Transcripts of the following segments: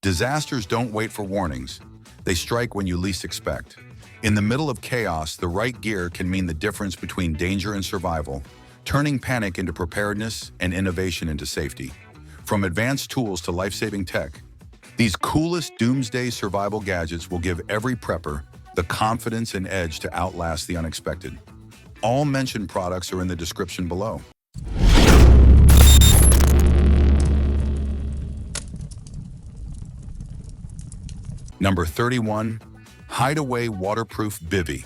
Disasters don't wait for warnings. They strike when you least expect. In the middle of chaos, the right gear can mean the difference between danger and survival, turning panic into preparedness and innovation into safety. From advanced tools to life-saving tech, these coolest doomsday survival gadgets will give every prepper the confidence and edge to outlast the unexpected. All mentioned products are in the description below. Number 31, Hideaway Waterproof Bivy.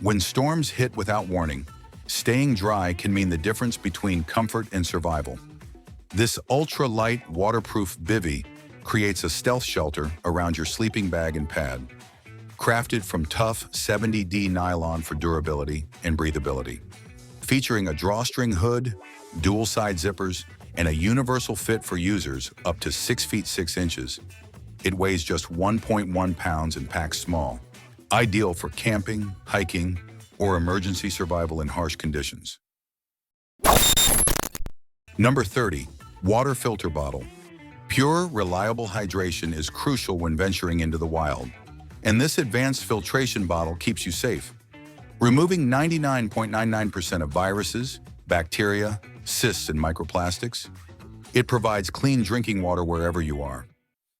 When storms hit without warning, staying dry can mean the difference between comfort and survival. This ultra-light waterproof bivy creates a stealth shelter around your sleeping bag and pad, crafted from tough 70D nylon for durability and breathability. Featuring a drawstring hood, dual side zippers, and a universal fit for users up to 6 feet 6 inches, it weighs just 1.1 pounds and packs small, ideal for camping, hiking, or emergency survival in harsh conditions. Number 30, Water Filter Bottle. Pure, reliable hydration is crucial when venturing into the wild, and this advanced filtration bottle keeps you safe, removing 99.99% of viruses, bacteria, cysts, and microplastics. It provides clean drinking water wherever you are.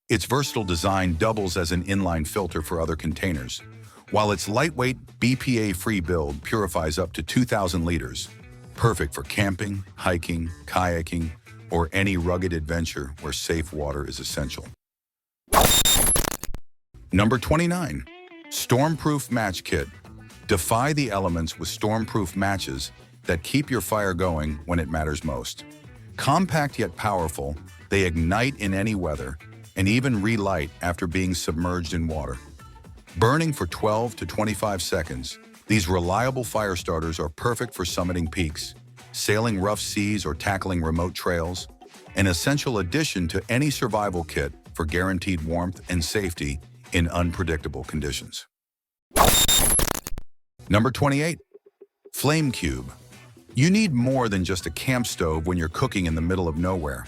Its versatile design doubles as an inline filter for other containers, while its lightweight, BPA-free build purifies up to 2,000 liters, perfect for camping, hiking, kayaking, or any rugged adventure where safe water is essential. Number 29, Stormproof Match Kit. Defy the elements with stormproof matches that keep your fire going when it matters most. Compact yet powerful, they ignite in any weather and even relight after being submerged in water. Burning for 12 to 25 seconds, these reliable fire starters are perfect for summiting peaks, sailing rough seas, or tackling remote trails, an essential addition to any survival kit for guaranteed warmth and safety in unpredictable conditions. Number 28, Flame Cube. You need more than just a camp stove when you're cooking in the middle of nowhere.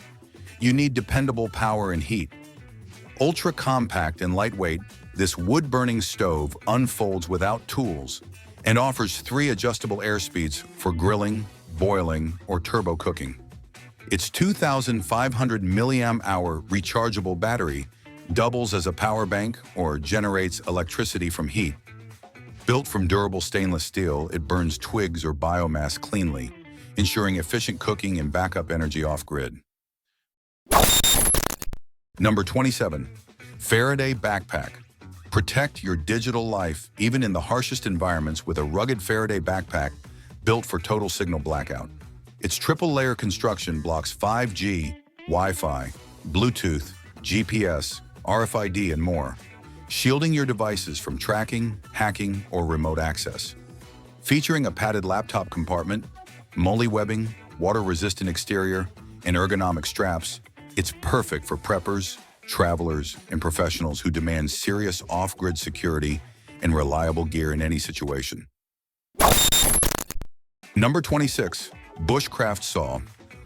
You need dependable power and heat. Ultra compact and lightweight, this wood-burning stove unfolds without tools and offers 3 adjustable air speeds for grilling, boiling, or turbo cooking. Its 2,500 milliamp-hour rechargeable battery doubles as a power bank or generates electricity from heat. Built from durable stainless steel, it burns twigs or biomass cleanly, ensuring efficient cooking and backup energy off-grid. Number 27, Faraday Backpack. Protect your digital life even in the harshest environments with a rugged Faraday backpack built for total signal blackout. Its triple-layer construction blocks 5G, Wi-Fi, Bluetooth, GPS, RFID, and more, shielding your devices from tracking, hacking, or remote access. Featuring a padded laptop compartment, multi-webbing, water-resistant exterior, and ergonomic straps, it's perfect for preppers, travelers, and professionals who demand serious off-grid security and reliable gear in any situation. Number 26, Bushcraft Saw.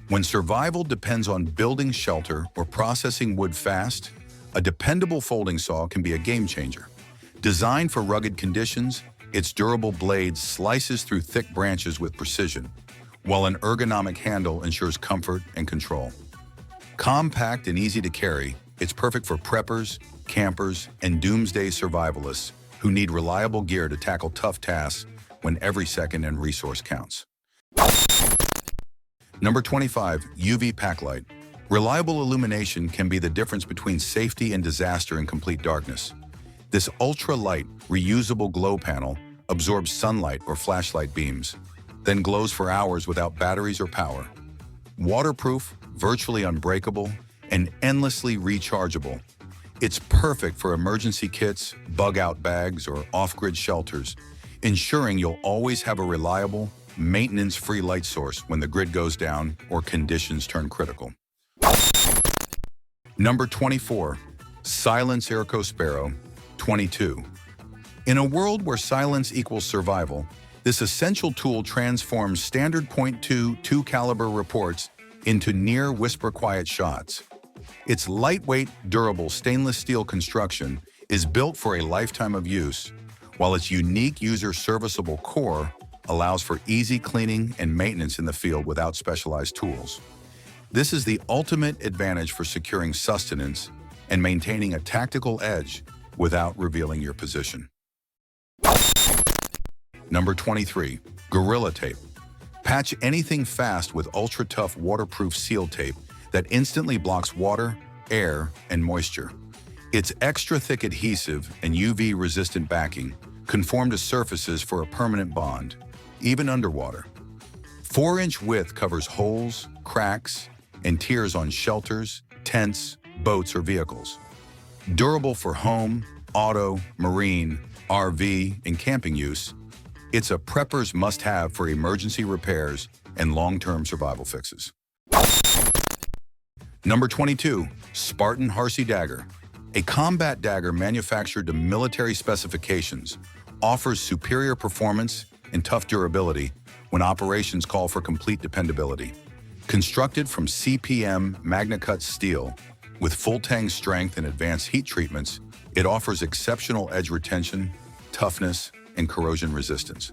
When survival depends on building shelter or processing wood fast, a dependable folding saw can be a game changer. Designed for rugged conditions, its durable blade slices through thick branches with precision, while an ergonomic handle ensures comfort and control. Compact and easy to carry, it's perfect for preppers, campers, and doomsday survivalists who need reliable gear to tackle tough tasks when every second and resource counts. Number 25, UV PAQLITE. Reliable illumination can be the difference between safety and disaster in complete darkness. This ultra-light, reusable glow panel absorbs sunlight or flashlight beams, then glows for hours without batteries or power. Waterproof, virtually unbreakable, and endlessly rechargeable, it's perfect for emergency kits, bug-out bags, or off-grid shelters, ensuring you'll always have a reliable, maintenance-free light source when the grid goes down or conditions turn critical. Number 24, SilencerCo Sparrow 22. In a world where silence equals survival, this essential tool transforms standard .22 caliber reports into near whisper quiet shots. Its lightweight, durable stainless steel construction is built for a lifetime of use, while its unique user-serviceable core allows for easy cleaning and maintenance in the field without specialized tools. This is the ultimate advantage for securing sustenance and maintaining a tactical edge without revealing your position. Number 23, Gorilla Tape. Patch anything fast with ultra-tough waterproof seal tape that instantly blocks water, air, and moisture. Its extra-thick adhesive and UV-resistant backing conform to surfaces for a permanent bond, even underwater. 4-inch width covers holes, cracks, and tears on shelters, tents, boats, or vehicles. Durable for home, auto, marine, RV, and camping use, it's a prepper's must-have for emergency repairs and long-term survival fixes. Number 22, Spartan Harsey Dagger. A combat dagger manufactured to military specifications, offers superior performance and tough durability when operations call for complete dependability. Constructed from CPM Magna-Cut steel, with full-tang strength and advanced heat treatments, it offers exceptional edge retention, toughness, and corrosion resistance.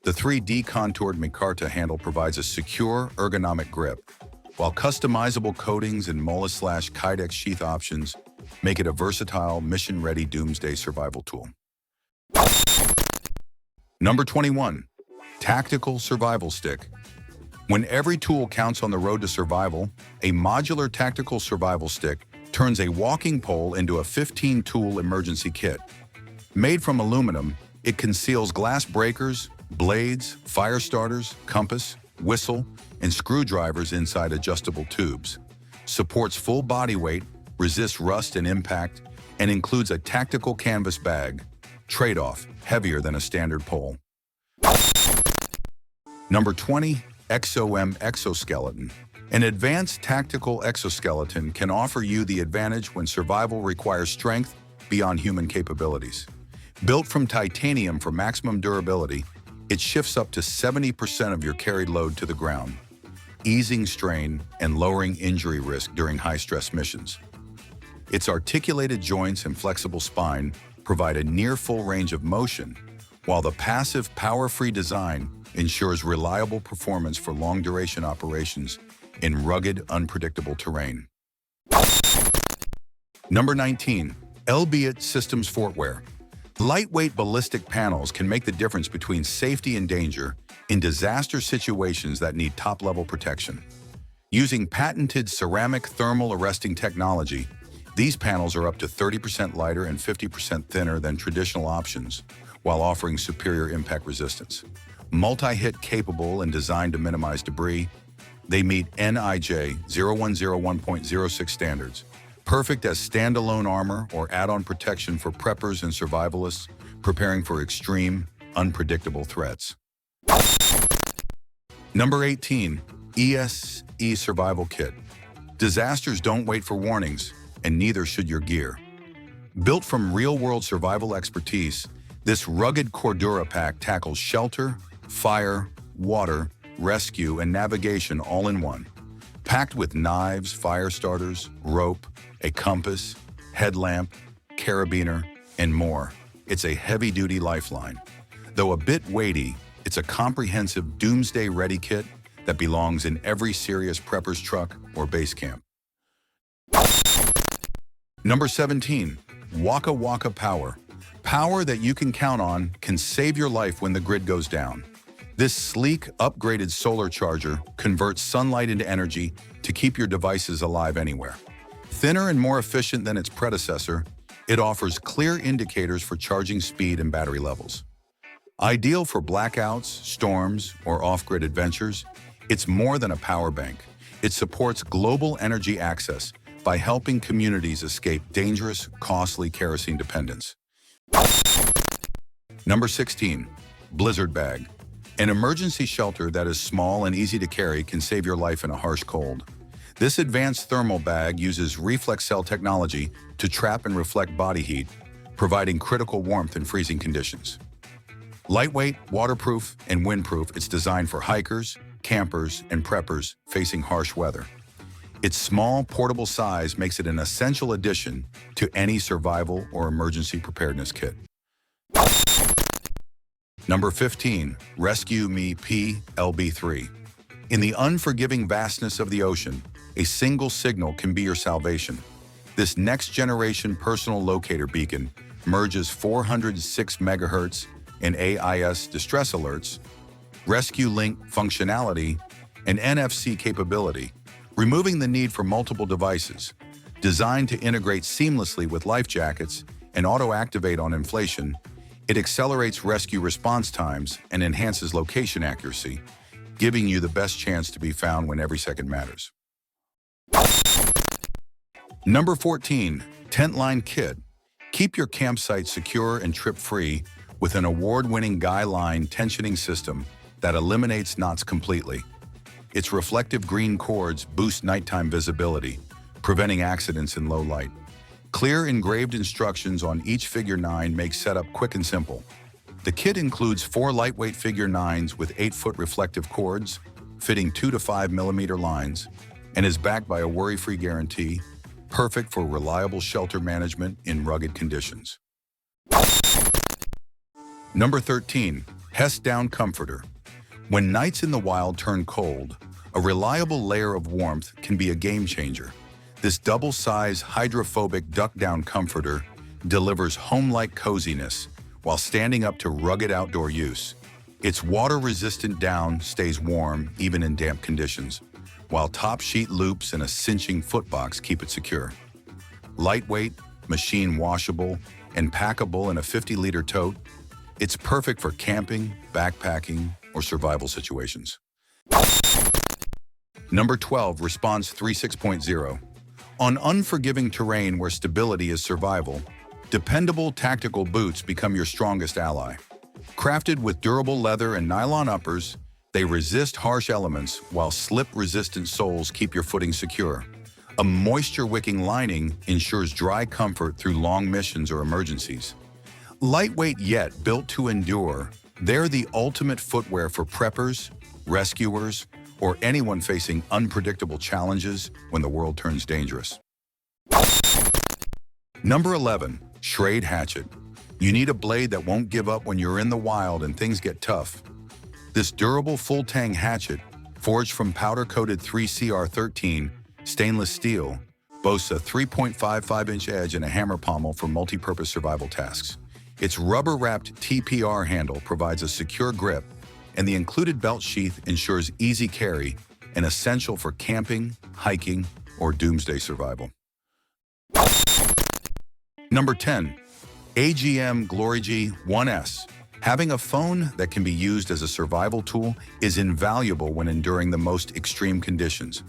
The 3D contoured micarta handle provides a secure, ergonomic grip, while customizable coatings and MOLLE/Kydex sheath options make it a versatile, mission-ready Doomsday survival tool. Number 21, Tactical Survival Stick. When every tool counts on the road to survival, a modular tactical survival stick turns a walking pole into a 15-tool emergency kit. Made from aluminum, it conceals glass breakers, blades, fire starters, compass, whistle, and screwdrivers inside adjustable tubes. Supports full body weight, resists rust and impact, and includes a tactical canvas bag. Trade-off, heavier than a standard pole. Number 20, EXOM Exoskeleton. An advanced tactical exoskeleton can offer you the advantage when survival requires strength beyond human capabilities. Built from titanium for maximum durability, it shifts up to 70% of your carried load to the ground, easing strain and lowering injury risk during high-stress missions. Its articulated joints and flexible spine provide a near-full range of motion, while the passive, power-free design ensures reliable performance for long-duration operations in rugged, unpredictable terrain. Number 19, ELBEIT Systems FORTWEAR. Lightweight ballistic panels can make the difference between safety and danger in disaster situations that need top-level protection. Using patented ceramic thermal arresting technology, these panels are up to 30% lighter and 50% thinner than traditional options, while offering superior impact resistance. Multi-hit capable and designed to minimize debris, they meet NIJ 0101.06 standards. Perfect as standalone armor or add-on protection for preppers and survivalists preparing for extreme, unpredictable threats. Number 18, ESSE Survival Kit. Disasters don't wait for warnings, and neither should your gear. Built from real-world survival expertise, this rugged Cordura pack tackles shelter, fire, water, rescue, and navigation all in one. Packed with knives, fire starters, rope, a compass, headlamp, carabiner, and more, it's a heavy-duty lifeline. Though a bit weighty, it's a comprehensive Doomsday-ready kit that belongs in every serious prepper's truck or base camp. Number 17, WAKAWAKA Power. Power that you can count on can save your life when the grid goes down. This sleek, upgraded solar charger converts sunlight into energy to keep your devices alive anywhere. Thinner and more efficient than its predecessor, it offers clear indicators for charging speed and battery levels. Ideal for blackouts, storms, or off-grid adventures, it's more than a power bank. It supports global energy access by helping communities escape dangerous, costly kerosene dependence. Number 16, Blizzard Bag. An emergency shelter that is small and easy to carry can save your life in a harsh cold. This advanced thermal bag uses reflex cell technology to trap and reflect body heat, providing critical warmth in freezing conditions. Lightweight, waterproof, and windproof, it's designed for hikers, campers, and preppers facing harsh weather. Its small, portable size makes it an essential addition to any survival or emergency preparedness kit. Number 15, Rescue Me PLB3. In the unforgiving vastness of the ocean, a single signal can be your salvation. This next-generation personal locator beacon merges 406 MHz and AIS distress alerts, rescue link functionality, and NFC capability, removing the need for multiple devices. Designed to integrate seamlessly with life jackets and auto-activate on inflation, it accelerates rescue response times and enhances location accuracy, giving you the best chance to be found when every second matters. Number 14, Tent Line Kit. Keep your campsite secure and trip-free with an award-winning guy line tensioning system that eliminates knots completely. Its reflective green cords boost nighttime visibility, preventing accidents in low light. Clear engraved instructions on each figure 9 make setup quick and simple. The kit includes 4 lightweight figure 9s with 8-foot reflective cords, fitting 2 to 5 millimeter lines, and is backed by a worry-free guarantee, perfect for reliable shelter management in rugged conditions. Number 13, HEST Down Comforter. When nights in the wild turn cold, a reliable layer of warmth can be a game changer. This double-size hydrophobic duck-down comforter delivers home-like coziness while standing up to rugged outdoor use. Its water-resistant down stays warm even in damp conditions, while top sheet loops and a cinching footbox keep it secure. Lightweight, machine washable, and packable in a 50-liter tote, it's perfect for camping, backpacking, or survival situations. Number 12, Response 36.0. On unforgiving terrain where stability is survival, dependable tactical boots become your strongest ally. Crafted with durable leather and nylon uppers, they resist harsh elements while slip-resistant soles keep your footing secure. A moisture-wicking lining ensures dry comfort through long missions or emergencies. Lightweight yet built to endure, they're the ultimate footwear for preppers, rescuers, or anyone facing unpredictable challenges when the world turns dangerous. Number 11, SCHRADE Hatchet. You need a blade that won't give up when you're in the wild and things get tough. This durable full-tang hatchet, forged from powder-coated 3CR13 stainless steel, boasts a 3.55-inch edge and a hammer pommel for multi-purpose survival tasks. Its rubber-wrapped TPR handle provides a secure grip, and the included belt sheath ensures easy carry, and essential for camping, hiking, or doomsday survival. Number 10, AGM GloryG 1S. Having a phone that can be used as a survival tool is invaluable when enduring the most extreme conditions.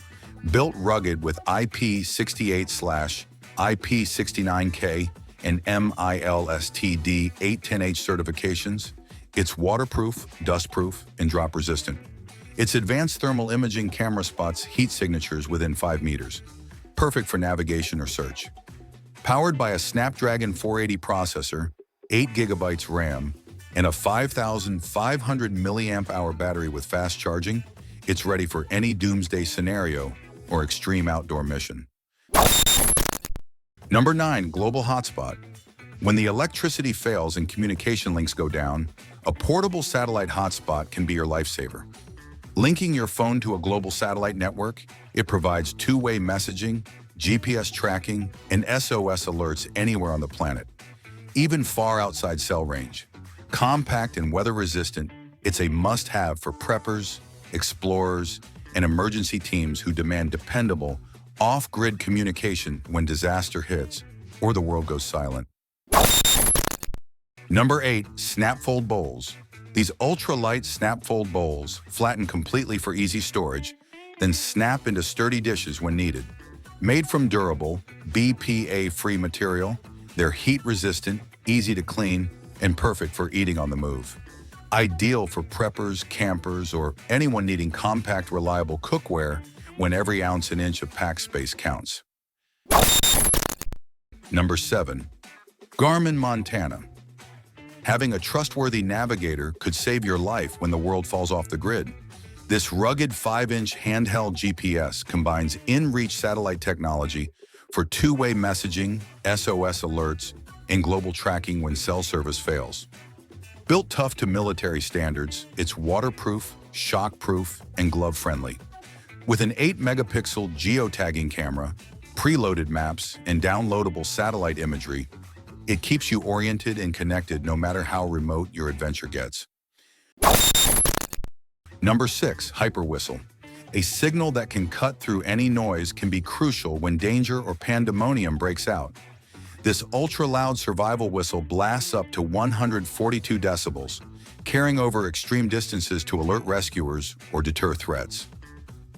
Built rugged with IP68/IP69K and MILSTD 810H certifications, it's waterproof, dustproof, and drop-resistant. Its advanced thermal imaging camera spots heat signatures within 5 meters, perfect for navigation or search. Powered by a Snapdragon 480 processor, 8 GB RAM, and a 5,500 mAh battery with fast charging, it's ready for any doomsday scenario or extreme outdoor mission. Number 9, Global Hotspot. When the electricity fails and communication links go down, a portable satellite hotspot can be your lifesaver. Linking your phone to a global satellite network, it provides two-way messaging, GPS tracking, and SOS alerts anywhere on the planet, even far outside cell range. Compact and weather-resistant, it's a must-have for preppers, explorers, and emergency teams who demand dependable, off-grid communication when disaster hits or the world goes silent. Number 8, SNAPFOLD bowls. These ultra-light SNAPFOLD bowls flatten completely for easy storage, then snap into sturdy dishes when needed. Made from durable, BPA-free material, they're heat-resistant, easy to clean, and perfect for eating on the move. Ideal for preppers, campers, or anyone needing compact, reliable cookware when every ounce and inch of pack space counts. Number 7, GARMIN Montana. Having a trustworthy navigator could save your life when the world falls off the grid. This rugged 5-inch handheld GPS combines in-reach satellite technology for two-way messaging, SOS alerts, and global tracking when cell service fails. Built tough to military standards, it's waterproof, shockproof, and glove-friendly. With an 8-megapixel geotagging camera, preloaded maps, and downloadable satellite imagery, it keeps you oriented and connected no matter how remote your adventure gets. Number 6, HYPERWHISTLE. A signal that can cut through any noise can be crucial when danger or pandemonium breaks out. This ultra-loud survival whistle blasts up to 142 decibels, carrying over extreme distances to alert rescuers or deter threats.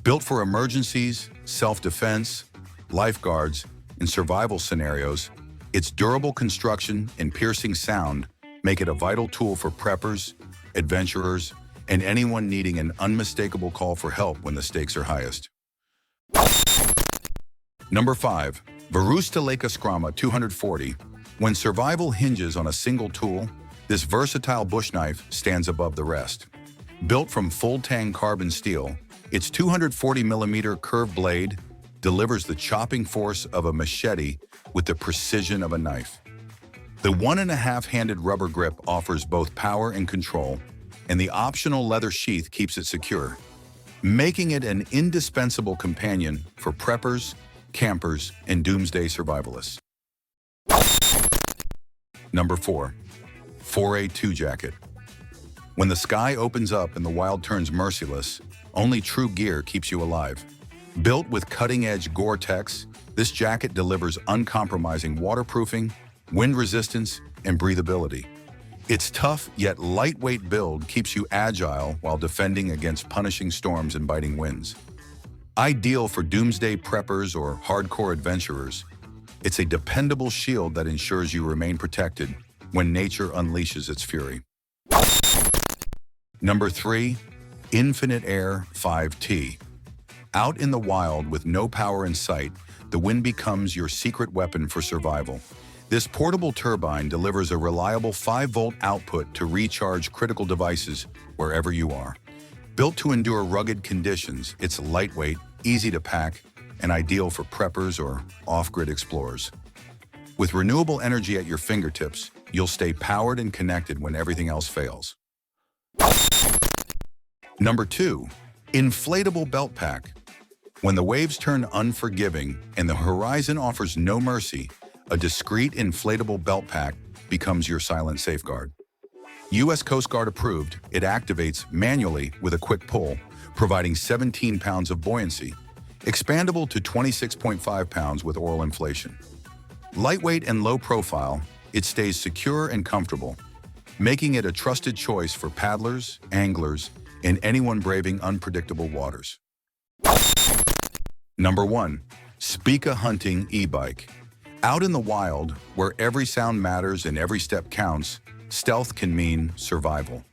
Built for emergencies, self-defense, lifeguards, and survival scenarios, its durable construction and piercing sound make it a vital tool for preppers, adventurers, and anyone needing an unmistakable call for help when the stakes are highest. Number 5. VARUSTELEKA SKRAMA 240. When survival hinges on a single tool, this versatile bush knife stands above the rest. Built from full-tang carbon steel, its 240mm curved blade delivers the chopping force of a machete with the precision of a knife. The 1.5-handed rubber grip offers both power and control, and the optional leather sheath keeps it secure, making it an indispensable companion for preppers, campers, and doomsday survivalists. Number 4. FORAY 2 Jacket. When the sky opens up and the wild turns merciless, only true gear keeps you alive. Built with cutting-edge Gore-Tex, this jacket delivers uncompromising waterproofing, wind resistance, and breathability. Its tough yet lightweight build keeps you agile while defending against punishing storms and biting winds. Ideal for doomsday preppers or hardcore adventurers, it's a dependable shield that ensures you remain protected when nature unleashes its fury. Number 3. Infinite Air 5T. Out in the wild with no power in sight, the wind becomes your secret weapon for survival. This portable turbine delivers a reliable 5-volt output to recharge critical devices wherever you are. Built to endure rugged conditions, it's lightweight, easy to pack, and ideal for preppers or off-grid explorers. With renewable energy at your fingertips, you'll stay powered and connected when everything else fails. Number 2. Inflatable Belt Pack. When the waves turn unforgiving and the horizon offers no mercy, a discreet inflatable belt pack becomes your silent safeguard. U.S. Coast Guard approved, it activates manually with a quick pull, providing 17 pounds of buoyancy, expandable to 26.5 pounds with oral inflation. Lightweight and low profile, it stays secure and comfortable, making it a trusted choice for paddlers, anglers, and anyone braving unpredictable waters. Number 1. SPIKA Hunting E-Bike. Out in the wild, where every sound matters and every step counts, stealth can mean survival.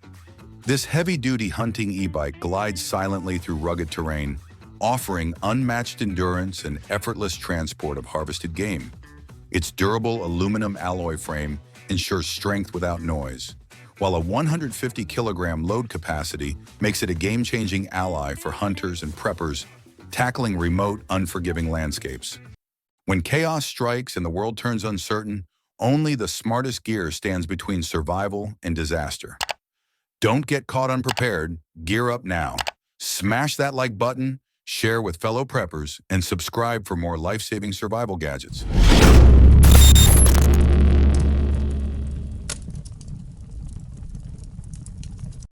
This heavy-duty hunting e-bike glides silently through rugged terrain, offering unmatched endurance and effortless transport of harvested game. Its durable aluminum alloy frame ensures strength without noise, while a 150-kilogram load capacity makes it a game-changing ally for hunters and preppers tackling remote, unforgiving landscapes. When chaos strikes and the world turns uncertain, only the smartest gear stands between survival and disaster. Don't get caught unprepared. Gear up now. Smash that like button, share with fellow preppers, and subscribe for more life-saving survival gadgets.